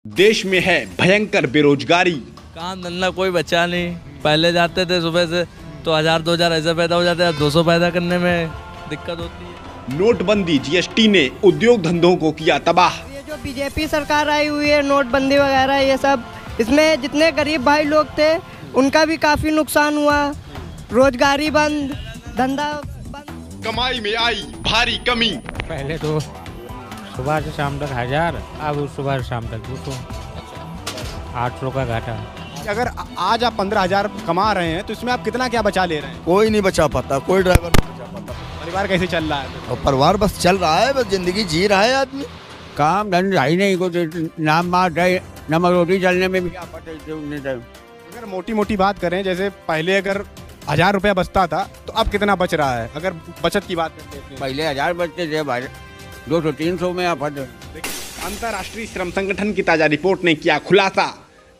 देश में है भयंकर बेरोजगारी। काम धंधा कोई बचा नहीं। पहले जाते थे सुबह से तो 1000-2000 ऐसे पैदा हो जाते हैं, 200 पैदा करने में दिक्कत होती है। नोटबंदी जीएसटी ने उद्योग धंधों को किया तबाह। ये जो बीजेपी सरकार आई हुई है, नोटबंदी वगैरह ये सब, इसमें जितने गरीब भाई लोग थे उनका भी काफी नुकसान हुआ। रोजगारी बंद, धंधा बंद, कमाई में आई भारी कमी। पहले तो सुबह से शाम तक 1000, अब सुबह से शाम तक 200, 800 का घाटा। अगर आज आप 15,000 कमा रहे हैं तो इसमें आप कितना क्या बचा ले रहे हैं? कोई नहीं बचा पाता, कोई ड्राइवर नहीं बचा पाता। परिवार कैसे चल रहा है? और परिवार बस चल रहा है, बस जिंदगी जी रहा है आदमी। काम धंधा ही नहीं, कुछ नाम मात्र है, नमक रोटी चलने में भी आफत है। अगर मोटी मोटी बात करें, जैसे पहले अगर 1000 रुपया बचता था तो अब कितना बच रहा है? अगर बचत की बात करते हैं, पहले 1000 बचते थे, 200-300 में आफत है। अंतर्राष्ट्रीय श्रम संगठन की ताजा रिपोर्ट ने किया खुलासा,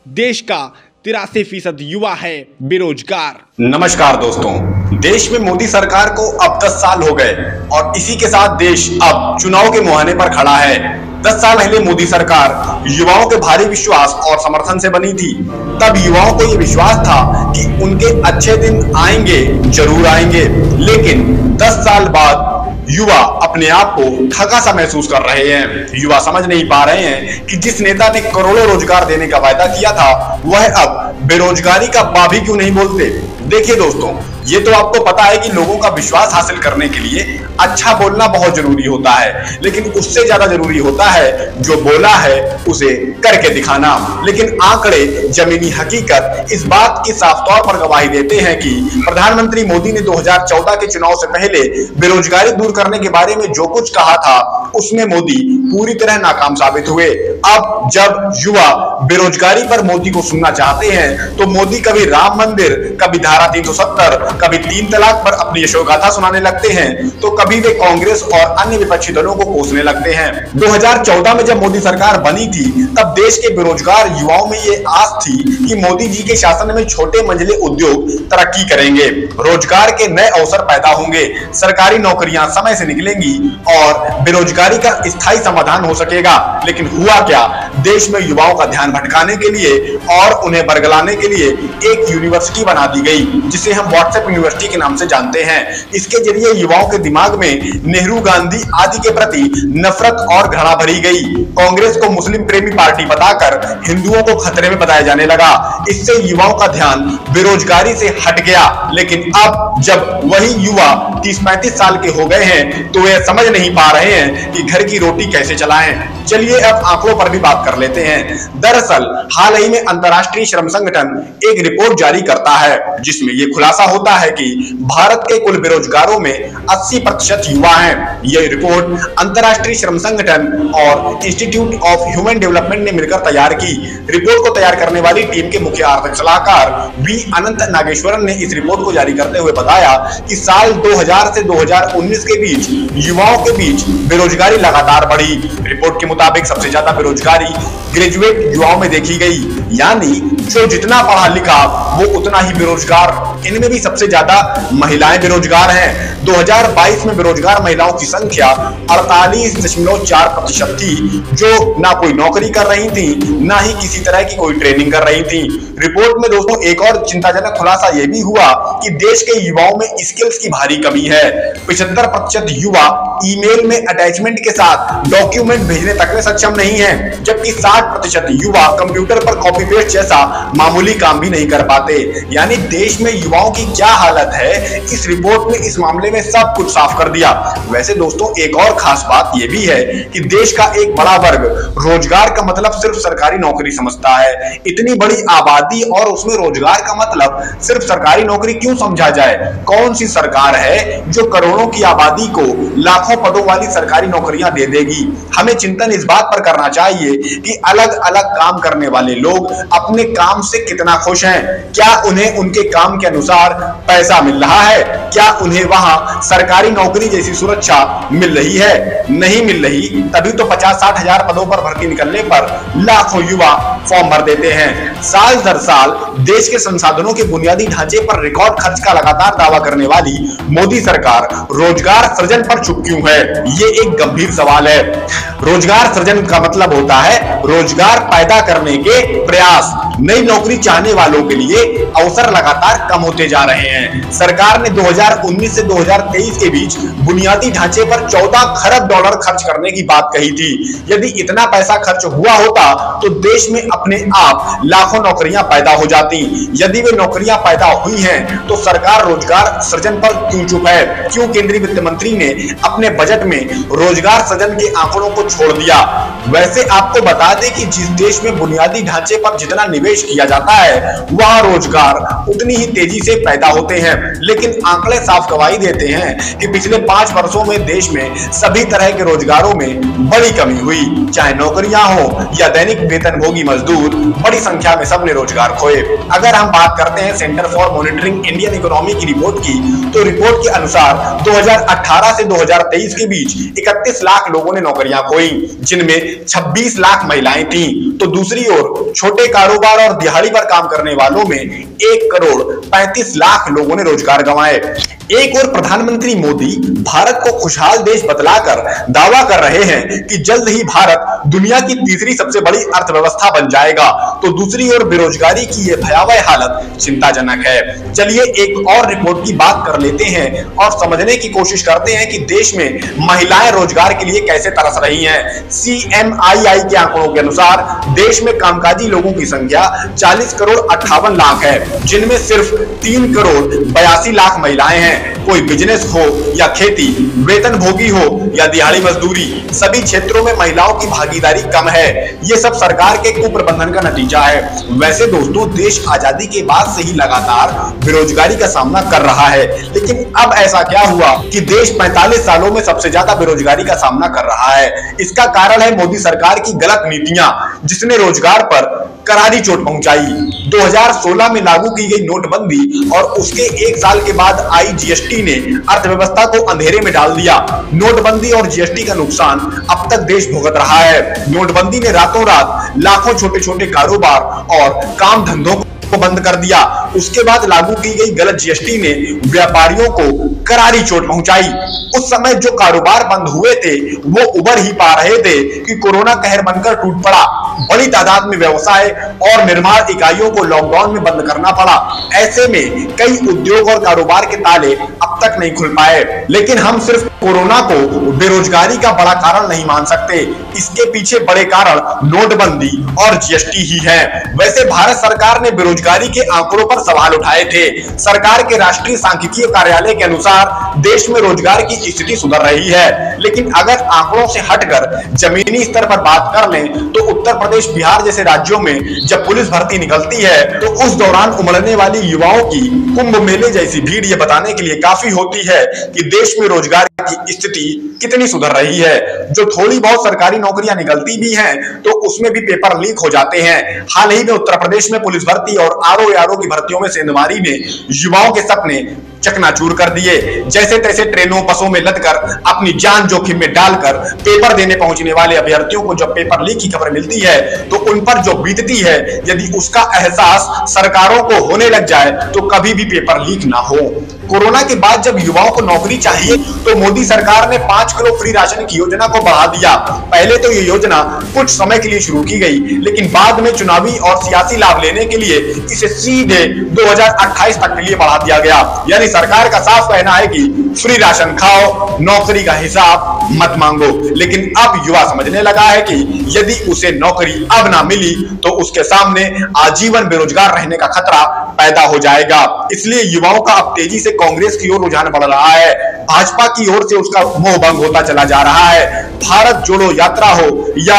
देश का 83% युवा है बेरोजगार। नमस्कार दोस्तों, देश में मोदी सरकार को अब 10 साल हो गए और इसी के साथ देश अब चुनाव के मुहाने पर खड़ा है। 10 साल पहले मोदी सरकार युवाओं के भारी विश्वास और समर्थन से बनी थी। तब युवाओं को यह विश्वास था कि उनके अच्छे दिन आएंगे, जरूर आएंगे। लेकिन 10 साल बाद युवा अपने आप को ठगा सा महसूस कर रहे हैं। युवा समझ नहीं पा रहे हैं कि जिस नेता ने करोड़ों रोजगार देने का वायदा किया था, वह अब बेरोजगारी का बा भी क्यों नहीं बोलते। देखिए दोस्तों, ये तो आपको पता है कि लोगों का विश्वास हासिल करने के लिए अच्छा बोलना बहुत जरूरी होता है, लेकिन उससे ज्यादा जरूरी होता है जो बोला है उसे करके दिखाना। लेकिन आंकड़े, जमीनी हकीकत इस बात की साफ तौर पर गवाही देते हैं कि प्रधानमंत्री मोदी ने 2014 के चुनाव से पहले बेरोजगारी दूर करने के बारे में जो कुछ कहा था, उसमें मोदी पूरी तरह नाकाम साबित हुए। अब जब युवा बेरोजगारी पर मोदी को सुनना चाहते हैं तो मोदी कभी राम मंदिर, कभी धारा 370, कभी 3 तलाक पर अपनी यशोगाथा सुनाने लगते हैं, तो कभी वे कांग्रेस और अन्य विपक्षी दलों को कोसने लगते हैं। 2014 में जब मोदी सरकार बनी थी, तब देश के बेरोजगार युवाओं में ये आस थी कि मोदी जी के शासन में छोटे मंझले उद्योग तरक्की करेंगे, रोजगार के नए अवसर पैदा होंगे, सरकारी नौकरियां समय से निकलेंगी और बेरोजगारी का स्थायी समाधान हो सकेगा। लेकिन हुआ क्या? देश में युवाओं का ध्यान भटकाने के लिए और उन्हें बरगलाने के लिए एक यूनिवर्सिटी बना दी गई, जिसे हम व्हाट्सएप यूनिवर्सिटी के नाम से जानते हैं। इसके जरिए युवाओं के दिमाग में नेहरू, गांधी आदि के प्रति नफरत और घृणा भरी गई। कांग्रेस को मुस्लिम प्रेमी पार्टी बताकर हिंदुओं को खतरे में बताया जाने लगा। इससे युवाओं का ध्यान बेरोजगारी से हट गया। लेकिन अब जब वही युवा 30-35 साल के हो गए हैं तो वे समझ नहीं पा रहे हैं कि घर की रोटी कैसे चलाएं। चलिए अब आंकड़ों पर भी बात कर लेते हैं। दरअसल हाल ही में अंतर्राष्ट्रीय श्रम संगठन एक रिपोर्ट जारी करता है, जिसमें यह खुलासा होता है कि भारत के कुल बेरोजगारों में 80% युवा हैं। यह रिपोर्ट अंतर्राष्ट्रीय श्रम संगठन और इंस्टीट्यूट ऑफ ह्यूमन डेवलपमेंट ने मिलकर तैयार की। रिपोर्ट को तैयार करने वाली टीम के मुख्य आर्थिक सलाहकार वी अनंत नागेश्वरन ने इस रिपोर्ट को जारी करते हुए बताया कि साल 2000 से 2019 के बीच युवाओं के बीच बेरोजगारी लगातार बढ़ी। रिपोर्ट के मुताबिक सबसे ज्यादा बेरोजगारी ग्रेजुएट युवाओं में देखी गई, यानी जो जितना पढ़ा लिखा वो उतना ही बेरोजगार। इनमें भी सबसे ज्यादा महिलाएं बेरोजगार हैं। 2022 में बेरोजगार महिलाओं की संख्या 48.4% थी, जो ना कोई नौकरी कर रही थी, ना ही किसी तरह की कोई ट्रेनिंग कर रही थी। रिपोर्ट में दोस्तों एक और चिंताजनक खुलासा यह भी हुआ कि देश के युवाओं में स्किल्स की भारी कमी है। 75% युवा ईमेल में अटैचमेंट के साथ डॉक्यूमेंट भेजने तक में सक्षम नहीं है, जबकि 60% युवा कंप्यूटर पर कॉपी पेस्ट जैसा मामूली काम भी नहीं कर पाते। यानी देश में युवाओं की क्या हालत है, इस रिपोर्ट ने इस मामले में सब कुछ साफ कर दिया। वैसे दोस्तों एक और खास बात यह भी है कि देश का एक बड़ा वर्ग रोजगार का मतलब सिर्फ सरकारी नौकरी समझता है। इतनी बड़ी आबादी और उसमें रोजगार का मतलब सिर्फ सरकारी नौकरी क्यों समझा जाए? कौन सी सरकार है जो करोड़ों की आबादी को लाखों पदों वाली सरकारी नौकरियां दे देगी? हमें चिंतन इस बात पर करना चाहिए कि अलग अलग काम करने वाले लोग अपने काम से कितना खुश हैं। क्या उन्हें उनके काम के अनुसार पैसा मिल रहा है? क्या उन्हें वहां सरकारी नौकरी जैसी सुरक्षा मिल रही है? नहीं मिल रही, तभी तो 50-60 हजार पदों पर भर्ती निकलने पर लाखों युवा फॉर्म भर देते हैं। साल दर साल देश के संसाधनों के बुनियादी ढांचे पर रिकॉर्ड खर्च का लगातार दावा करने वाली मोदी सरकार रोजगार सृजन पर चुप क्यों है? ये एक गंभीर सवाल है। रोजगार सृजन का मतलब होता है रोजगार पैदा करने के प्रयास। नई नौकरी चाहने वालों के लिए अवसर लगातार कम होते जा रहे हैं। सरकार ने 2019 से 2023 के बीच बुनियादी ढांचे पर 14 खरब डॉलर खर्च करने की बात कही थी। यदि इतना पैसा खर्च हुआ होता तो देश में अपने आप लाखों नौकरियां पैदा हो जाती। यदि वे नौकरियां पैदा हुई हैं तो सरकार रोजगार सृजन पर क्यों चुप है? क्यों केंद्रीय वित्त मंत्री ने अपने बजट में रोजगार सृजन के आंकड़ों को छोड़ दिया? वैसे आपको बता दें कि जिस देश में बुनियादी ढांचे पर जितना निवेश किया जाता है वहां रोजगार उतनी ही तेजी से पैदा होते हैं, लेकिन आंकड़े साफ गवाही देते हैं कि पिछले 5 वर्षों में देश में सभी तरह के रोजगारों में बड़ी कमी हुई। चाहे नौकरियां हो या दैनिक वेतनभोगी मजदूर, बड़ी संख्या में सबने रोजगार खोए। अगर हम बात करते हैं centre for monitoring Indian economy की रिपोर्ट की, तो रिपोर्ट के अनुसार 2018 से 2023 के बीच 31 लाख लोगों ने नौकरियां खोई, जिनमें 26 लाख महिलाएं थीं। तो दूसरी ओर छोटे कारोबार और दिहाड़ी पर काम करने वालों में 1 करोड़ 35 लाख लोगों ने रोजगार गंवाए। एक और प्रधानमंत्री मोदी भारत को खुशहाल देश बतलाकर दावा कर रहे हैं कि जल्द ही भारत दुनिया की तीसरी सबसे बड़ी अर्थव्यवस्था बन जाएगा, तो दूसरी ओर बेरोजगारी की यह भयावह हालत चिंताजनक है। चलिए एक और रिपोर्ट की बात कर लेते हैं और समझने की कोशिश करते हैं कि देश में महिलाएं रोजगार के लिए कैसे तरस रही हैं। CMII के आंकड़ों के अनुसार देश में कामकाजी लोगों की संख्या 40 करोड़ 58 लाख है, जिनमें सिर्फ 3 करोड़ 82 लाख महिलाएं हैं। कोई बिजनेस हो या खेती, वेतनभोगी हो या दिहाड़ी मजदूरी, सभी क्षेत्रों में महिलाओं की भागीदारी कम है। ये सब सरकार के कुप्रबंधन का नतीजा है। वैसे दोस्तों, देश आजादी के बाद से ही लगातार बेरोजगारी का सामना कर रहा है, लेकिन अब ऐसा क्या हुआ कि देश 45 सालों में सबसे ज्यादा बेरोजगारी का सामना कर रहा है? इसका कारण है मोदी सरकार की गलत नीतियां, जिसने रोजगार पर करारी चोट पहुंचाई। 2016 में लागू की गई नोटबंदी और उसके 1 साल के बाद आई जीएसटी ने अर्थव्यवस्था को अंधेरे में डाल दिया। नोटबंदी और जीएसटी का नुकसान अब तक देश भुगत रहा है। नोटबंदी ने रातों रात लाखों छोटे छोटे कारोबार और काम धंधों को बंद कर दिया। उसके बाद लागू की गई गलत जीएसटी ने व्यापारियों को करारी चोट पहुंचाई। उस समय जो कारोबार बंद हुए थे वो उबर ही पा रहे थे कि कोरोना कहर बनकर टूट पड़ा। बड़ी तादाद में व्यवसाय और निर्माण इकाइयों को लॉकडाउन में बंद करना पड़ा। ऐसे में कई उद्योग और कारोबार के ताले अब तक नहीं खुल पाए। लेकिन हम सिर्फ कोरोना को बेरोजगारी का बड़ा कारण नहीं मान सकते। इसके पीछे बड़े कारण नोटबंदी और जीएसटी ही है। वैसे भारत सरकार ने बेरोजगारी के आंकड़ों पर सवाल उठाए थे। सरकार के राष्ट्रीय सांख्यिकीय कार्यालय के अनुसार देश में रोजगार की स्थिति सुधर रही है, लेकिन अगर आंकड़ों से हटकर जमीनी स्तर पर बात कर लें तो उत्तर प्रदेश, बिहार जैसे राज्यों में जब पुलिस भर्ती निकलती है तो उस दौरान उमड़ने वाली युवाओं की कुंभ मेले जैसी भीड़ ये बताने के लिए काफी होती है कि देश में रोजगार की स्थिति कितनी सुधर रही है। जो थोड़ी बहुत सरकारी नौकरियां निकलती भी हैं तो उसमें भी पेपर लीक हो जाते हैं। हाल ही में उत्तर प्रदेश में पुलिस भर्ती और आरओ की भर्तियों में सेंधमारी ने युवाओं के सपने चकनाचूर कर दिए। जैसे तैसे ट्रेनों बसों में लदकर अपनी जान जोखिम में डालकर पेपर देने पहुंचने वाले अभ्यर्थियों को जब पेपर लीक की खबर मिलती है तो उन पर जो बीतती है, यदि उसका एहसास सरकारों को होने लग जाए तो कभी भी पेपर लीक ना हो। कोरोना के बाद जब युवाओं को नौकरी चाहिए तो मोदी सरकार ने 5 किलो फ्री राशन की योजना को बढ़ा दिया। पहले तो ये योजना कुछ समय के लिए शुरू की गई, लेकिन बाद में चुनावी और सियासी लाभ लेने के लिए इसे सीधे 2028 तक के लिए बढ़ा दिया गया। यानी सरकार का साफ कहना है कि फ्री राशन खाओ, नौकरी का हिसाब मत मांगो। लेकिन अब युवा समझने लगा है कि यदि उसे नौकरी अब ना मिली तो उसके सामने आजीवन बेरोजगार रहने का खतरा पैदा हो जाएगा। इसलिए युवाओं का अब तेजी से कांग्रेस की ओर रुझान बढ़ रहा है। भाजपा की ओर से उसका मोह भंग होता चला जा रहा है। भारत जोड़ो यात्रा हो या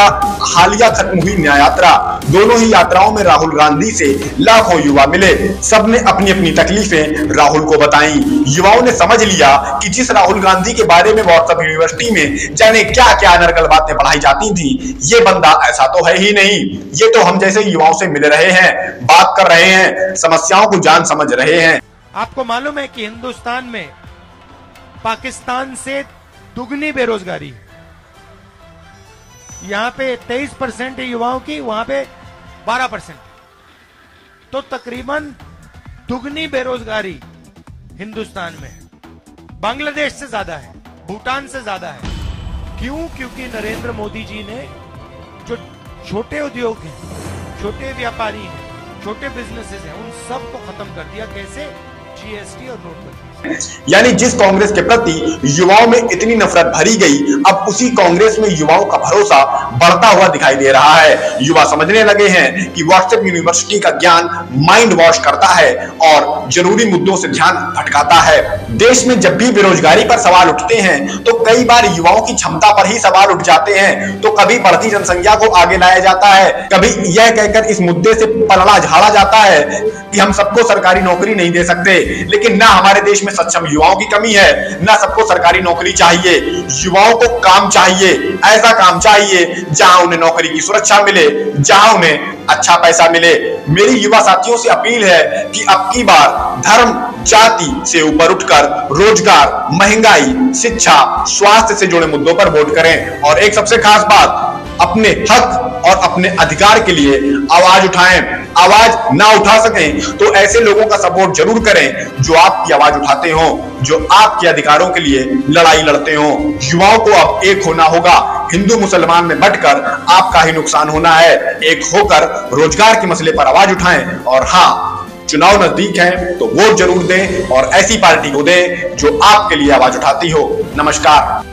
हालिया खत्म हुई न्याय यात्रा, दोनों ही यात्राओं में राहुल गांधी से लाखों युवा मिले। सबने अपनी अपनी तकलीफें राहुल को बताई। युवाओं ने समझ लिया कि जिस राहुल गांधी के बारे में व्हाट्सएप यूनिवर्सिटी में जाने क्या क्या अनर्गल बातें पढ़ाई जाती थी, ये बंदा ऐसा तो है ही नहीं। ये तो हम जैसे युवाओं से मिल रहे हैं, बात कर रहे हैं, समस्याओं को जान समझ रहे हैं। आपको मालूम है कि हिंदुस्तान में पाकिस्तान से दुगनी बेरोजगारी, यहाँ पे 23% युवाओं की, वहां पे 12%। तो तकरीबन दुगनी बेरोजगारी हिंदुस्तान में है। बांग्लादेश से ज्यादा है, भूटान से ज्यादा है। क्यों? क्योंकि नरेंद्र मोदी जी ने जो छोटे उद्योग हैं, छोटे व्यापारी हैं, छोटे बिजनेसेस हैं, उन सब को खत्म कर दिया। कैसे? जीएसटी और नोटबंदी। यानी जिस कांग्रेस के प्रति युवाओं में इतनी नफरत भरी गई, अब उसी कांग्रेस में युवाओं का भरोसा बढ़ता हुआ दिखाई दे रहा है। युवा समझने लगे हैं कि व्हाट्सएप यूनिवर्सिटी का ज्ञान माइंड वॉश करता है और जरूरी मुद्दों से ध्यान भटकाता है। देश में जब भी बेरोजगारी पर सवाल उठते हैं तो कई बार युवाओं की क्षमता पर ही सवाल उठ जाते हैं। तो कभी बढ़ती जनसंख्या को आगे लाया जाता है, कभी यह कहकर इस मुद्दे से पलड़ा झाड़ा जाता है कि हम सबको सरकारी नौकरी नहीं दे सकते। लेकिन ना हमारे देश में सक्षम युवाओं की कमी है, ना सबको सरकारी नौकरी चाहिए। युवाओं को काम चाहिए, ऐसा काम चाहिए जहां उन्हें नौकरी की सुरक्षा मिले, जहां उन्हें अच्छा पैसा मिले। मेरी युवा साथियों से अपील है कि अब की बार धर्म जाति से ऊपर उठकर रोजगार, महंगाई, शिक्षा, स्वास्थ्य से जुड़े मुद्दों पर वोट करें। और एक सबसे खास बात, अपने हक और अपने अधिकार के लिए आवाज उठाएं। आवाज ना उठा सकें तो ऐसे लोगों का सपोर्ट जरूर करें जो आपकी आवाज उठाते हो, जो आपके अधिकारों के लिए लड़ाई लड़ते हो। युवाओं को अब एक होना होगा। हिंदू मुसलमान में बंटकर आपका ही नुकसान होना है। एक होकर रोजगार के मसले पर आवाज उठाएं। और हाँ, चुनाव नजदीक है तो वोट जरूर दें और ऐसी पार्टी को दें जो आपके लिए आवाज उठाती हो। नमस्कार।